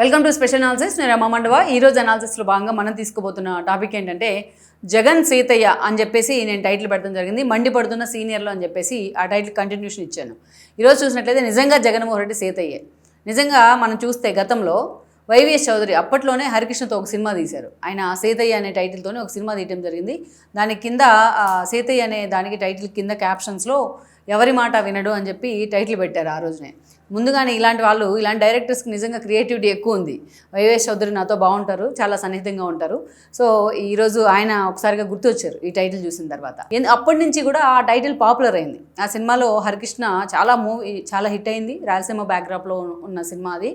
Welcome to special analysis. నేను రమామండవ. ఈరోజు అనాలిసిస్లో భాగంగా మనం తీసుకోబోతున్న టాపిక్ ఏంటంటే జగన్ సీతయ్య అని చెప్పేసి నేను టైటిల్ పెట్టడం జరిగింది. మండిపడుతున్న సీనియర్లు అని చెప్పేసి ఆ టైటిల్ కంటిన్యూషన్ ఇచ్చాను. ఈరోజు చూసినట్లయితే నిజంగా జగన్మోహన్ రెడ్డి సీతయ్యే. నిజంగా మనం చూస్తే గతంలో వైవిఎస్ చౌదరి అప్పట్లోనే హరికృష్ణతో ఒక సినిమా తీశారు. ఆయన సీతయ్య అనే టైటిల్తోనే ఒక సినిమా తీయడం జరిగింది. దాని కింద సీతయ్య అనే దానికి టైటిల్ కింద క్యాప్షన్స్లో ఎవరి మాట వినడు అని చెప్పి టైటిల్ పెట్టారు ఆ రోజునే. ముందుగానే ఇలాంటి వాళ్ళు, ఇలాంటి డైరెక్టర్స్కి నిజంగా క్రియేటివిటీ ఎక్కువ ఉంది. వైవిఎస్ చౌదరి నాతో బాగుంటారు, చాలా సన్నిహితంగా ఉంటారు. సో ఈరోజు ఆయన ఒకసారిగా గుర్తొచ్చారు ఈ టైటిల్ చూసిన తర్వాత. అప్పటి నుంచి కూడా ఆ టైటిల్ పాపులర్ అయింది. ఆ సినిమాలో హరికృష్ణ చాలా హిట్ అయింది. రాయలసీమ బ్యాక్డ్రాప్లో ఉన్న సినిమా అది.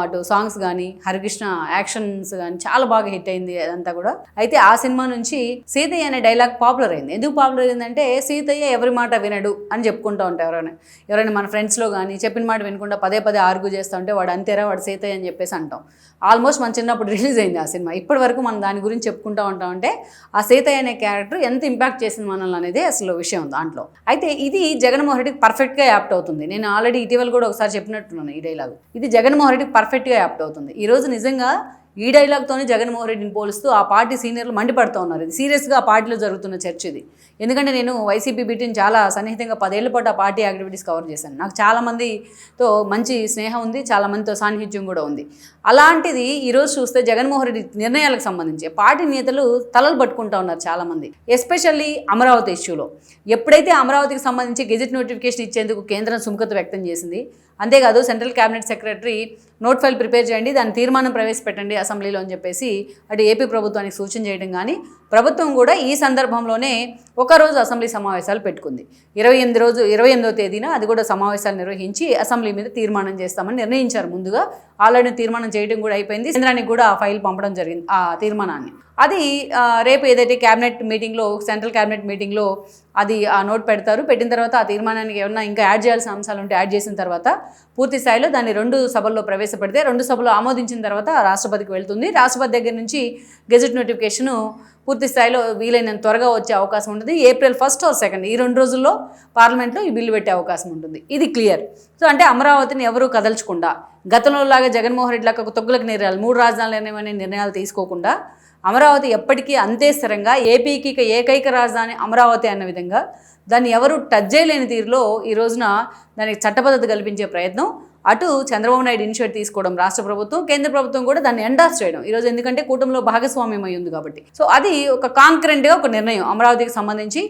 అటు సాంగ్స్ కానీ హరికృష్ణ యాక్షన్స్ కానీ చాలా బాగా హిట్ అయింది అదంతా కూడా. అయితే ఆ సినిమా నుంచి సీతయ్య అనే డైలాగ్ పాపులర్ అయింది. ఎందుకు పాపులర్ అయిందంటే సీతయ్య ఎవరి మాట వినడు అని చెప్పుకుంటూ ఉంటారు ఎవరైనా మన ఫ్రెండ్స్లో కానీ చెప్పిన మాట వినకుండా పదే ఆర్గ్యూ చేస్తూ ఉంటే వాడు అంతేరా, వాడు సీతయ్య అని చెప్పేసి అంటాం. ఆల్మోస్ట్ మన చిన్నప్పుడు రిలీజ్ అయింది ఆ సినిమా. ఇప్పటి వరకు మనం దాని గురించి చెప్పుకుంటూ ఉంటామంటే ఆ సీతయ్య అనే క్యారెక్టర్ ఎంత ఇంపాక్ట్ చేసింది మనల్ని అనేది అసలు విషయం దాంట్లో. అయితే ఇది జగన్మోహన్ రెడ్డికి పర్ఫెక్ట్గా యాప్ట్ అవుతుంది. నేను ఆల్రెడీ ఇటీవల కూడా ఒకసారి చెప్పినట్టున్నాను ఈ డైలాగ్. ఇది జగన్మోహన్ రెడ్డికి పర్ఫెక్ట్గా యాప్ట్ అవుతుంది. ఈరోజు నిజంగా ఈ డైలాగ్తోనే జగన్మోహన్ రెడ్డిని పోలుస్తూ ఆ పార్టీ సీనియర్లు మండిపడుతూ ఉన్నారు. ఇది సీరియస్గా ఆ పార్టీలో జరుగుతున్న చర్చ ఇది. ఎందుకంటే నేను వైసీపీ బీటీని చాలా సన్నిహితంగా 10 ఏళ్ల పాటు ఆ పార్టీ యాక్టివిటీస్ కవర్ చేశాను. నాకు చాలామందితో మంచి స్నేహం ఉంది, చాలామందితో సాన్నిహిత్యం కూడా ఉంది. అలాంటిది ఈరోజు చూస్తే జగన్మోహన్ రెడ్డి నిర్ణయాలకు సంబంధించి పార్టీ నేతలు తలలు పట్టుకుంటూ ఉన్నారు చాలామంది. ఎస్పెషల్లీ అమరావతి ఇష్యూలో ఎప్పుడైతే అమరావతికి సంబంధించి గెజెట్ నోటిఫికేషన్ ఇచ్చేందుకు కేంద్రం సుముఖత వ్యక్తం చేసింది, అంతేకాదు central cabinet secretary note file prepare చేయండి, దాని తీర్మానం ప్రవేశపెట్టండి అసెంబ్లీలో అని చెప్పేసి అటు ఏపీ ప్రభుత్వానికి సూచన చేయడం కానీ, ప్రభుత్వం కూడా ఈ సందర్భంలోనే ఒకరోజు అసెంబ్లీ సమావేశాలు పెట్టుకుంది. 28వ తేదీన అది కూడా సమావేశాలు నిర్వహించి అసెంబ్లీ మీద తీర్మానం చేస్తామని నిర్ణయించారు. ముందుగా ఆల్రెడీ తీర్మానం చేయడం కూడా అయిపోయింది. కేంద్రానికి కూడా ఆ ఫైల్ పంపడం జరిగింది, ఆ తీర్మానాన్ని. అది రేపు ఏదైతే క్యాబినెట్ మీటింగ్లో, సెంట్రల్ క్యాబినెట్ మీటింగ్లో అది ఆ నోట్ పెడతారు. పెట్టిన తర్వాత ఆ తీర్మానానికి ఏమన్నా ఇంకా యాడ్ చేయాల్సిన అంశాలు ఉంటే యాడ్ చేసిన తర్వాత పూర్తి స్థాయిలో దాన్ని 2 సభల్లో ప్రవేశపెడితే 2 సభలు ఆమోదించిన తర్వాత రాష్ట్రపతికి వెళ్తుంది. రాష్ట్రపతి దగ్గర నుంచి గెజెట్ నోటిఫికేషన్ పూర్తి స్థాయిలో వీలైనంత త్వరగా వచ్చే అవకాశం ఉంటుంది. April 1st or 2nd ఈ 2 రోజుల్లో పార్లమెంట్లో ఈ బిల్లు పెట్టే అవకాశం ఉంటుంది. ఇది క్లియర్. సో అంటే అమరావతిని ఎవరూ కదల్చకుండా, గతంలో లాగా జగన్మోహన్ రెడ్డి లాగా తొగ్గులకు నిర్ణయాలు, 3 రాజధానులు అనే నిర్ణయాలు తీసుకోకుండా అమరావతి ఎప్పటికీ అంతే స్థిరంగా, ఏపీకి ఏకైక రాజధాని అమరావతి అన్న విధంగా దాన్ని ఎవరు టచ్ చేయలేని తీరులో ఈ రోజున దానికి చట్టబద్ధత కల్పించే ప్రయత్నం అటు చంద్రబాబు నాయుడు ఇనిషియేటివ్ తీసుకోవడం, రాష్ట్ర ప్రభుత్వం, కేంద్ర ప్రభుత్వం కూడా దాన్ని ఎండార్స్ చేయడం ఈరోజు. ఎందుకంటే కూటమిలో భాగస్వామ్యం అయి ఉంది కాబట్టి. సో అది ఒక కాంక్రెంట్గా ఒక నిర్ణయం అమరావతికి సంబంధించి.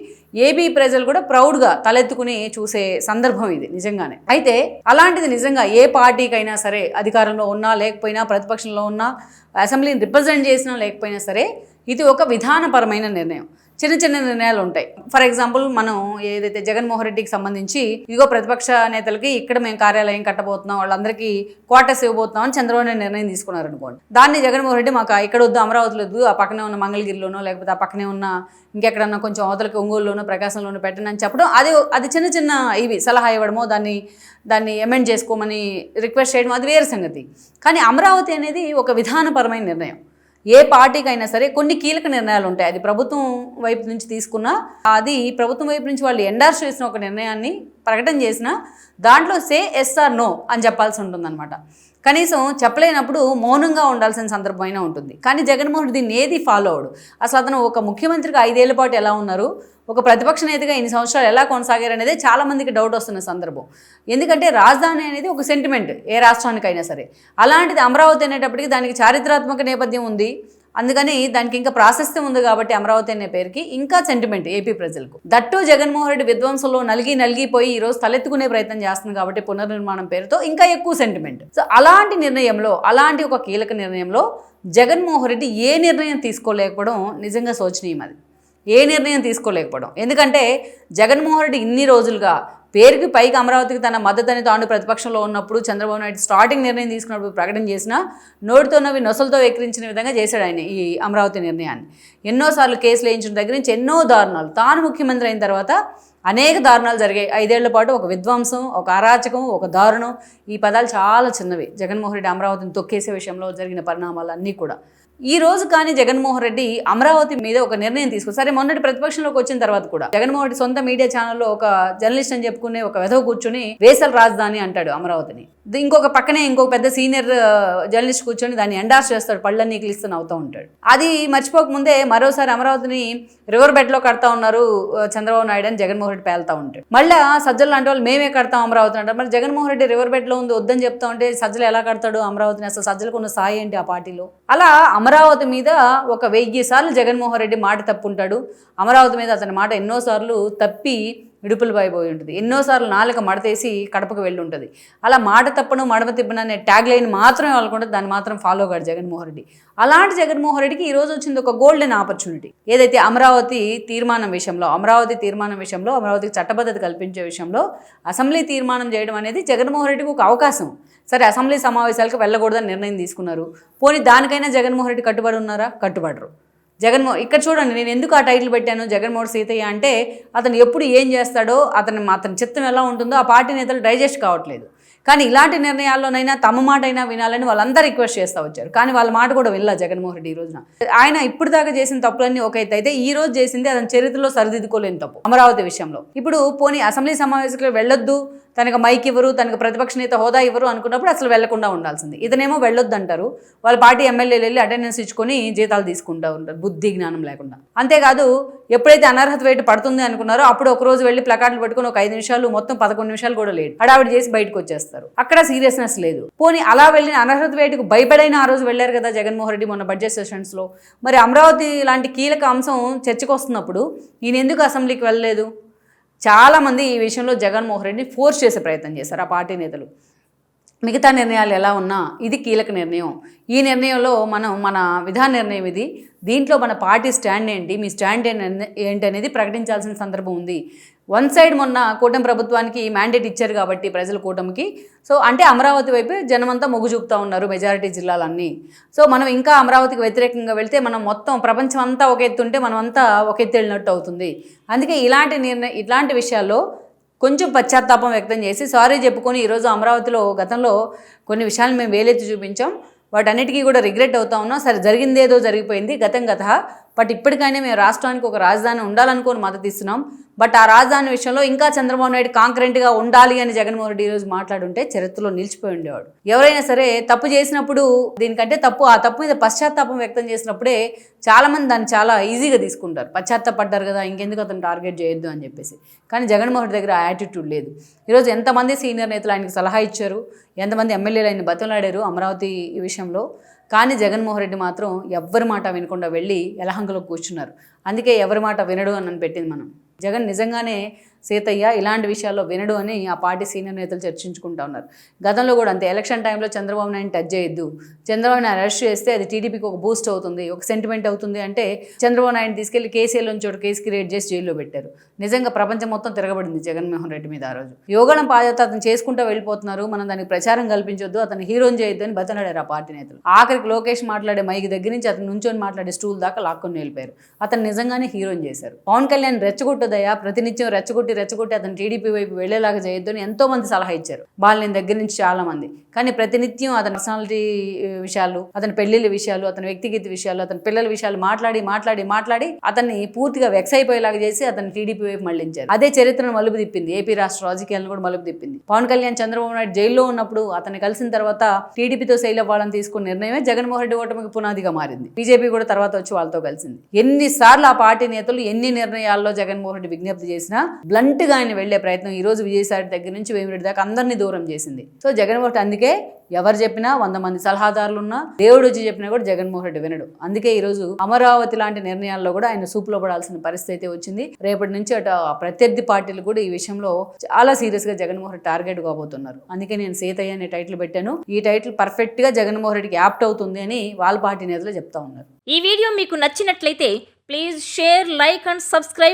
ఏపీ ప్రజలు కూడా ప్రౌడ్గా తలెత్తుకుని చూసే సందర్భం ఇది నిజంగానే. అయితే అలాంటిది నిజంగా ఏ పార్టీకైనా సరే, అధికారంలో ఉన్నా లేకపోయినా, ప్రతిపక్షంలో ఉన్నా, అసెంబ్లీని రిప్రజెంట్ చేసినా లేకపోయినా సరే, ఇది ఒక విధానపరమైన నిర్ణయం. చిన్న నిర్ణయాలు ఉంటాయి. ఫర్ ఎగ్జాంపుల్ మనం ఏదైతే జగన్మోహన్ రెడ్డికి సంబంధించి ఇదిగో ప్రతిపక్ష నేతలకి ఇక్కడ మేము కార్యాలయం కట్టబోతున్నాం, వాళ్ళందరికీ క్వార్టర్స్ ఇవ్వబోతున్నాం అని చంద్రబాబు నాయుడు నిర్ణయం తీసుకున్నారు అనుకోండి. దాన్ని జగన్మోహన్ రెడ్డి మాకు ఇక్కడ వద్దు, అమరావతిలో వద్దు, ఆ పక్కనే ఉన్న మంగళగిరిలోనో లేకపోతే ఆ పక్కనే ఉన్న ఇంకెక్కడన్నా కొంచెం అవతలకి ఒంగోలులోనో ప్రకాశంలోనో పెట్టండి అని చెప్పడం, అది చిన్న ఇవి సలహా ఇవ్వడమో, దాన్ని అమెండ్ చేసుకోమని రిక్వెస్ట్ చేయడం, అది వేరే సంగతి. కానీ అమరావతి అనేది ఒక విధానపరమైన నిర్ణయం. ఏ పార్టీకైనా సరే కొన్ని కీలక నిర్ణయాలు ఉంటాయి. అది ప్రభుత్వం వైపు నుంచి తీసుకున్నా, అది ప్రభుత్వం వైపు నుంచి వాళ్ళు ఎండార్స్ చేసిన ఒక నిర్ణయాన్ని ప్రకటన చేసినా దాంట్లో సే ఎస్ ఆర్ నో అని చెప్పాల్సి ఉంటుందన్నమాట. కనీసం చెప్పలేనప్పుడు మౌనంగా ఉండాల్సిన సందర్భం అయినా ఉంటుంది. కానీ జగన్మోహన్ రెడ్డి దీన్ని ఏది ఫాలో అవడు. అసలు అతను ఒక ముఖ్యమంత్రిగా 5 ఏళ్ల పాటు ఎలా ఉన్నారు, ఒక ప్రతిపక్ష నేతగా ఇన్ని సంవత్సరాలు ఎలా కొనసాగారు అనేది చాలామందికి డౌట్ వస్తున్న సందర్భం. ఎందుకంటే రాజధాని అనేది ఒక సెంటిమెంట్ ఏ రాష్ట్రానికైనా సరే. అలాంటిది అమరావతి అనేటప్పటికీ దానికి చారిత్రాత్మక నేపథ్యం ఉంది. అందుకని దానికి ఇంకా ప్రాశస్త్యం ఉంది కాబట్టి అమరావతి అనే పేరుకి ఇంకా సెంటిమెంట్ ఏపీ ప్రజలకు. దట్టు జగన్మోహన్ రెడ్డి విధ్వంసంలో నలిగిపోయి ఈరోజు తలెత్తుకునే ప్రయత్నం చేస్తుంది కాబట్టి పునర్నిర్మాణం పేరుతో ఇంకా ఎక్కువ సెంటిమెంట్. సో అలాంటి నిర్ణయంలో, అలాంటి ఒక కీలక నిర్ణయంలో జగన్మోహన్ రెడ్డి ఏ నిర్ణయం తీసుకోలేకపోవడం నిజంగా శోచనీయం. అది ఏ నిర్ణయం తీసుకోలేకపోవడం. ఎందుకంటే జగన్మోహన్ రెడ్డి ఇన్ని రోజులుగా పేరుకి పైకి అమరావతికి తన మద్దతుని తాను ప్రతిపక్షంలో ఉన్నప్పుడు చంద్రబాబు నాయుడు స్టార్టింగ్ నిర్ణయం తీసుకున్నప్పుడు ప్రకటన చేసినా నోటితోనవి నొసలతో వెక్కిరించిన విధంగా చేశాడు ఆయన ఈ అమరావతి నిర్ణయాన్ని. ఎన్నోసార్లు కేసులు వేయించిన దగ్గర నుంచి ఎన్నో దారుణాలు. తాను ముఖ్యమంత్రి అయిన తర్వాత అనేక దారుణాలు జరిగాయి. 5 ఏళ్ల పాటు ఒక విధ్వంసం, ఒక అరాచకం, ఒక దారుణం. ఈ పదాలు చాలా చిన్నవి. జగన్మోహన్ రెడ్డి అమరావతిని తొక్కేసే విషయంలో జరిగిన పరిణామాలు అన్నీ కూడా. ఈ రోజు కానీ జగన్మోహన్ రెడ్డి అమరావతి మీద ఒక నిర్ణయం తీసుకుని, సరే మొన్నటి ప్రతిపక్షంలోకి వచ్చిన తర్వాత కూడా జగన్మోహన్ రెడ్డి సొంత మీడియా ఛానల్లో ఒక జర్నలిస్ట్ అని చెప్పుకునే ఒక వెధవ కూర్చొని వేసల రాజధాని అంటాడు అమరావతిని. ఇంకొక పక్కనే ఇంకొక పెద్ద సీనియర్ జర్నలిస్ట్ కూర్చొని దాన్ని ఎండార్స్ చేస్తాడు, పళ్ళన్నీ క్లిస్తూ అవుతూ ఉంటాడు. అది మర్చిపోకముందే మరోసారి అమరావతిని రివర్ బెడ్ లో కడతా ఉన్నారు చంద్రబాబు నాయుడు అని జగన్మోహన్ రెడ్డి పేలుతా ఉంటాడు. మళ్ళీ సజ్జలు లాంటి వాళ్ళు మేమే కడతాం అమరావతి అంటారు. మరి జగన్మోహన్ రెడ్డి రివర్ బెడ్ లో ఉంది వద్దని చెప్తా ఉంటే సజ్జలు ఎలా కడతాడు అమరావతిని? అసలు సజ్జలకు ఉన్న స్థాయి ఏంటి ఆ పార్టీలో? అలా అమరావతి మీద ఒక 1000 సార్లు జగన్మోహన్ రెడ్డి మాట తప్పుంటాడు. అమరావతి మీద అతని మాట ఎన్నోసార్లు తప్పి విడుపులు పైపోయి ఉంటుంది. ఎన్నోసార్లు నాలుక మడతేసి కడపకు వెళ్ళి ఉంటుంది. అలా మాట తప్పను మడమ తిప్పను అనే ట్యాగ్ లైన్ మాత్రమే వాళ్ళకుంటే దాన్ని మాత్రం ఫాలో కాడు జగన్మోహన్ రెడ్డి. అలాంటి జగన్మోహన్ రెడ్డికి ఈరోజు వచ్చింది ఒక గోల్డెన్ ఆపర్చునిటీ. ఏదైతే అమరావతి తీర్మానం విషయంలో అమరావతికి చట్టబద్ధత కల్పించే విషయంలో అసెంబ్లీ తీర్మానం చేయడం అనేది జగన్మోహన్ రెడ్డికి ఒక అవకాశం. సరే, అసెంబ్లీ సమావేశాలకు వెళ్ళకూడదని నిర్ణయం తీసుకున్నారు. పోనీ దానికైనా జగన్మోహన్ రెడ్డి కట్టుబడి ఉన్నారా? కట్టుబడరు. ఇక్కడ చూడండి, నేను ఎందుకు ఆ టైటిల్ పెట్టాను జగన్మోహన్ సీతయ్య అంటే, అతను ఎప్పుడు ఏం చేస్తాడో, అతని చిత్తం ఎలా ఉంటుందో ఆ పార్టీ నేతలు డైజెస్ట్ కావట్లేదు. కానీ ఇలాంటి నిర్ణయాల్లోనైనా తమ మాట అయినా వినాలని వాళ్ళందరూ రిక్వెస్ట్ చేస్తూ వచ్చారు. కానీ వాళ్ళ మాట కూడా వినలా జగన్మోహన్ రెడ్డి ఈ రోజున. ఆయన ఇప్పుడు దాకా చేసిన తప్పులన్నీ ఒక ఎత్తు అయితే, ఈ రోజు చేసింది అతని చరిత్రలో సరిదిద్దుకోలేని తప్పు అమరావతి విషయంలో. ఇప్పుడు పోనీ అసెంబ్లీ సమావేశాలకు వెళ్ళొద్దు, తనకు మైక్ ఇవ్వరు, తనకు ప్రతిపక్ష నేత హోదా ఇవ్వరు అనుకున్నప్పుడు అసలు వెళ్లకుండా ఉండాల్సింది. ఇతనేమో వెళ్ళొద్దు అంటారు, వాళ్ళ పార్టీ ఎమ్మెల్యేలు వెళ్ళి అటెండెన్స్ ఇచ్చుకొని జీతాలు తీసుకుంటూ ఉంటారు బుద్ధి జ్ఞానం లేకుండా. అంతేకాదు, ఎప్పుడైతే అనర్హత వేటు పడుతుంది అనుకున్నారో అప్పుడు ఒక రోజు వెళ్ళి ప్లకార్డులు పట్టుకుని ఒక 5 నిమిషాలు, మొత్తం 11 నిమిషాలు కూడా లేట్ హడావిడి చేసి బయటకు వచ్చేస్తారు. అక్కడ సీరియస్నెస్ లేదు. పోనీ అలా వెళ్ళిన అనర్హత వేటుకు భయపడైన ఆ రోజు వెళ్ళారు కదా జగన్మోహన్ రెడ్డి మొన్న బడ్జెట్ సెషన్స్లో. మరి అమరావతి లాంటి కీలక అంశం చర్చకు వస్తున్నప్పుడు ఈయన ఎందుకు అసెంబ్లీకి వెళ్ళలేదు? చాలామంది ఈ విషయంలో జగన్మోహన్ రెడ్డిని ఫోర్స్ చేసే ప్రయత్నం చేశారు ఆ పార్టీ నేతలు. మిగతా నిర్ణయాలు ఎలా ఉన్నా ఇది కీలక నిర్ణయం. ఈ నిర్ణయంలో మన విధాన నిర్ణయం ఇది. దీంట్లో మన పార్టీ స్టాండ్ ఏంటి, మీ స్టాండ్ ఏంటి అనేది ప్రకటించాల్సిన సందర్భం ఉంది. వన్ సైడ్ మొన్న కూటమి ప్రభుత్వానికి మ్యాండేట్ ఇచ్చారు కాబట్టి ప్రజల కూటమికి. సో అంటే అమరావతి వైపు జనమంతా మొగ్గు చూపుతూ ఉన్నారు మెజారిటీ జిల్లాలన్నీ. సో మనం ఇంకా అమరావతికి వ్యతిరేకంగా వెళ్తే మనం మొత్తం ప్రపంచం అంతా ఒక ఎత్తుంటే మనం అంతా ఒక ఎత్తు వెళ్ళినట్టు అవుతుంది. అందుకే ఇలాంటి విషయాల్లో కొంచెం పశ్చాత్తాపం వ్యక్తం చేసి సారీ చెప్పుకొని ఈరోజు అమరావతిలో గతంలో కొన్ని విషయాలు మేము వేలెత్తి చూపించాం, వాటన్నిటికీ కూడా రిగ్రెట్ అవుతా ఉన్నాం. సరే, జరిగిందేదో జరిగిపోయింది, గతం గత. బట్ ఇప్పటికైనా మేము రాష్ట్రానికి ఒక రాజధాని ఉండాలనుకోని మద్దతు ఇస్తున్నాం. బట్ ఆ రాజధాని విషయంలో ఇంకా చంద్రబాబు నాయుడు కాంకరెంట్గా ఉండాలి అని జగన్మోహన్ రెడ్డి ఈరోజు మాట్లాడుంటే చరిత్రలో నిలిచిపోయి ఉండేవాడు. ఎవరైనా సరే తప్పు చేసినప్పుడు దీనికంటే ఆ తప్పు మీద పశ్చాత్తాపం వ్యక్తం చేసినప్పుడే చాలామంది దాన్ని చాలా ఈజీగా తీసుకుంటారు. పశ్చాత్తాపడ్డారు కదా, ఇంకెందుకు అతను టార్గెట్ చేయొద్దు అని చెప్పేసి. కానీ జగన్మోహన్ రెడ్డి దగ్గర ఆ యాటిట్యూడ్ లేదు. ఈరోజు ఎంతమంది సీనియర్ నేతలు ఆయనకు సలహా ఇచ్చారు, ఎంతమంది ఎమ్మెల్యేలు ఆయన బతిమలాడారు అమరావతి విషయంలో. కానీ జగన్మోహన్ రెడ్డి మాత్రం ఎవ్వరి మాట వినకుండా వెళ్ళి యలహంకలో కూర్చున్నారు. అందుకే ఎవరి మాట వినడు అని పెట్టింది మనం. జగన్ నిజంగానే సీతయ్య ఇలాంటి విషయాల్లో వినడు అని ఆ పార్టీ సీనియర్ నేతలు చర్చించుకుంటూ ఉన్నారు. గతంలో కూడా అంతే, ఎలక్షన్ టైంలో చంద్రబాబు నాయుడు టచ్ చేయొద్దు, చంద్రబాబు నాయుడు అరెస్ట్ చేస్తే అది టీడీపీకి ఒక బూస్ట్ అవుతుంది, ఒక సెంటిమెంట్ అవుతుంది అంటే చంద్రబాబు నాయుడు తీసుకెళ్లి కేసీఆర్ నుంచి ఒక కేసు క్రియేట్ చేసి జైల్లో పెట్టారు. నిజంగా ప్రపంచం మొత్తం తిరగబడింది జగన్మోహన్ రెడ్డి మీద ఆ రోజు. యోగళం పాదయాత్ర అతను చేసుకుంటూ వెళ్ళిపోతున్నారు, మనం దానికి ప్రచారం కల్పించొద్దు, అతను హీరోని చేయొద్దు అని బతనాడారు ఆ పార్టీ నేతలు. ఆఖరికి లోకేష్ మాట్లాడే మైక్ దగ్గర నుంచి అతను నుంచొని మాట్లాడే స్టూల్ దాకా లాక్కొని వెళ్ళిపోయారు. అతను నిజంగానే హీరోని చేశారు. పవన్ కళ్యాణ్ రెచ్చగొట్టదయా, ప్రతినిత్యం రెచ్చగొట్టి అతను టీడీపీ వైపు వెళ్లేలాగా చేయొద్దు అని ఎంతో మంది సలహా ఇచ్చారు, బాలినేని దగ్గర నుంచి చాలా మంది. కానీ ప్రతినిత్యం అతని పర్సనాలిటీ విషయాలు, అతని పెళ్లిళ్ళ విషయాలు, అతని వ్యక్తిగత విషయాలు, అతని పిల్లల విషయాలు మాట్లాడి అతన్ని పూర్తిగా వెక్స్ అయిపోయేలాగా చేసి అతన్ని టీడీపీ వైపు మళ్లించారు. అదే చరిత్రను మలుపు తిప్పింది, ఏపీ రాష్ట్ర రాజకీయాలను కూడా మలుపు తిప్పింది. పవన్ కళ్యాణ్ చంద్రబాబు నాయుడు జైల్లో ఉన్నప్పుడు అతన్ని కలిసిన తర్వాత టీడీపీతో శైల వాళ్ళని తీసుకున్న నిర్ణయమే జగన్మోహన్ రెడ్డి ఓటమికి పునాదిగా మారింది. బీజేపీ కూడా తర్వాత వచ్చి వాళ్ళతో కలిసింది. ఎన్నిసార్లు ఆ పార్టీ నేతలు ఎన్ని నిర్ణయాల్లో జగన్మోహన్ రెడ్డి విజ్ఞప్తి చేసినా బ్లంట్ గా ఆయన వెళ్లే ప్రయత్నం ఈ రోజు విజయసాయి దగ్గర నుంచి వేమిరెడ్డి దాకా అందరినీ దూరం చేసింది. సో జగన్మోహన్ రెడ్డి అందుకే ఎవరు చెప్పినా 100 మంది సలహాదారులు ఉన్నా దేవుడు వచ్చి చెప్పినా కూడా జగన్మోహన్ రెడ్డి వినడు. అందుకే ఈ రోజు అమరావతి లాంటి నిర్ణయాల్లో కూడా ఆయన సూపులో పడాల్సిన పరిస్థితి అయితే వచ్చింది. రేపటి నుంచి అటు ప్రత్యర్థి పార్టీలు కూడా ఈ విషయంలో చాలా సీరియస్ గా జగన్మోహన్ రెడ్డి టార్గెట్ కాబోతున్నారు. అందుకే నేను సీతయ్య అనే టైటిల్ పెట్టాను. ఈ టైటిల్ పర్ఫెక్ట్ గా జగన్మోహన్ రెడ్డికి యాప్ట్ అవుతుంది అని వాళ్ళ పార్టీ నేతలు చెప్తా ఉన్నారు. ఈ వీడియో మీకు నచ్చినట్లయితే please share, like and subscribe